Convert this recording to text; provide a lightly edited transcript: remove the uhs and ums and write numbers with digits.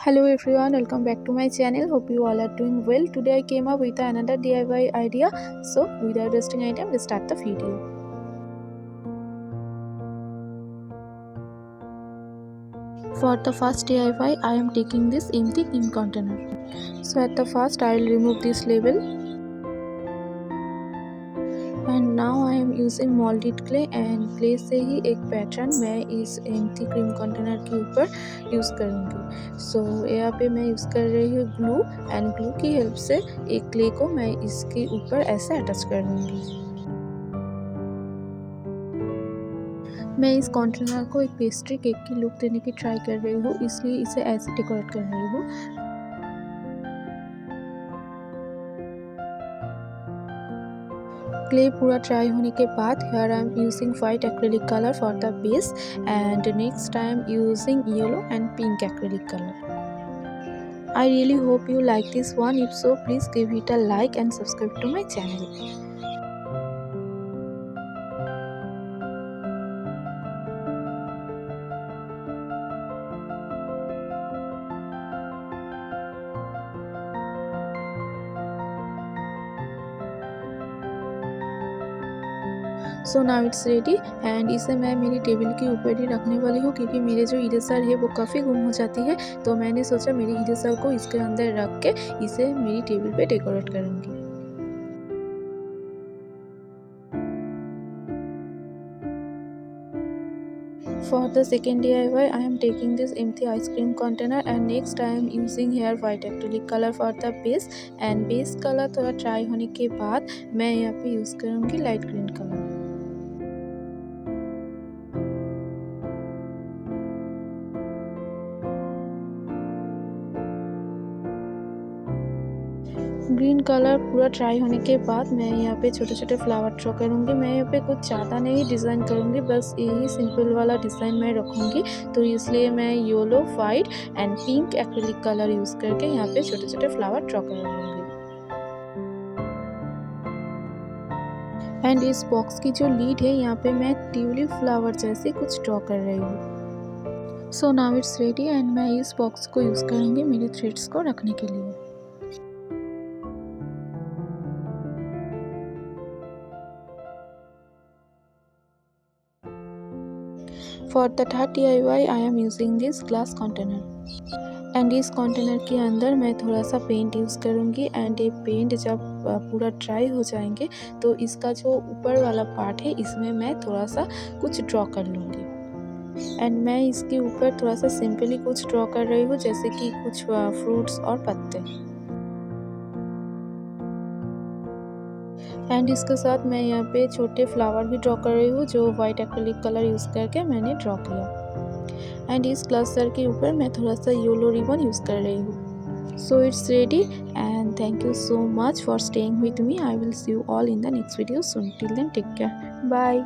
Hello everyone, welcome back to my channel. Hope you all are doing well. Today I came up with another DIY idea. So without wasting any time, let's start the video. For the first DIY, I am taking this empty cream container. So at the first I will remove this label. And now I am using moulded clay and clay से ही एक pattern मैं इस empty cream container के ऊपर use करूँगी। सो यहाँ पे मैं यूज़ कर रही हूँ ग्लू एंड ग्लू की हेल्प से एक क्ले को मैं इसके ऊपर ऐसे अटैच कर लूँगी। मैं इस कंटेनर को एक पेस्ट्री केक की लुक देने की ट्राई कर रही हूँ, इसलिए इसे ऐसे डेकोरेट कर रही हूँ। क्ले पूरा ट्राई होने के बाद here I am using white acrylic color for the base and next I am using yellow and pink acrylic color. I really hope you like this one. If so, please give it a like and subscribe to my channel. So now it's ready and इसे मैं मेरी table के ऊपर ही रखने वाली हूँ, क्योंकि मेरे जो इरेजर है वो काफ़ी गुम हो जाती है। तो मैंने सोचा मेरी इरेजर को इसके अंदर रख के इसे मेरी टेबल पे डेकोरेट करूँगी। For the second DIY, I am taking this empty ice cream container and next I am using here white acrylic color for the base and base color थोड़ा ट्राई होने के बाद मैं यहाँ पे यूज़ करूँगी light green colour. Green colour पूरा try होने के बाद मैं यहाँ पे छोटे छोटे फ्लावर ड्रॉ करूँगी। मैं यहाँ पे कुछ ज़्यादा नहीं डिज़ाइन करूँगी, बस यही सिंपल वाला डिज़ाइन मैं रखूँगी। तो इसलिए मैं yellow, white and pink acrylic colour use करके यहाँ पे छोटे छोटे फ्लावर ड्रॉ कर लूँगी। एंड इस बॉक्स की जो लीड है यहाँ पे मैं ट्यूलिप फ्लावर जैसे कुछ ड्रॉ कर रही हूँ। So now it's ready and मैं इस बॉक्स को यूज़ करूँगी मेरे थ्रेड्स को रखने के लिए। For the third DIY, I am using this glass container. And इस कंटेनर के अंदर मैं थोड़ा सा पेंट यूज़ करूँगी एंड ये पेंट जब पूरा ड्राई हो जाएंगे तो इसका जो ऊपर वाला पार्ट है इसमें मैं थोड़ा सा कुछ ड्रॉ कर लूँगी। एंड मैं इसके ऊपर थोड़ा सा सिंपली कुछ ड्रॉ कर रही हूँ, जैसे कि कुछ फ्रूट्स और पत्ते। एंड इसके साथ मैं यहाँ पे छोटे फ्लावर भी ड्रॉ कर रही हूँ, जो वाइट एक्रिलिक कलर यूज़ करके मैंने ड्रॉ किया। एंड इस क्लस्टर के ऊपर मैं थोड़ा सा येलो रिबन यूज़ कर रही हूँ। So it's ready and thank you so much for staying with me. I will see you all in the next video soon. Till then take care, bye.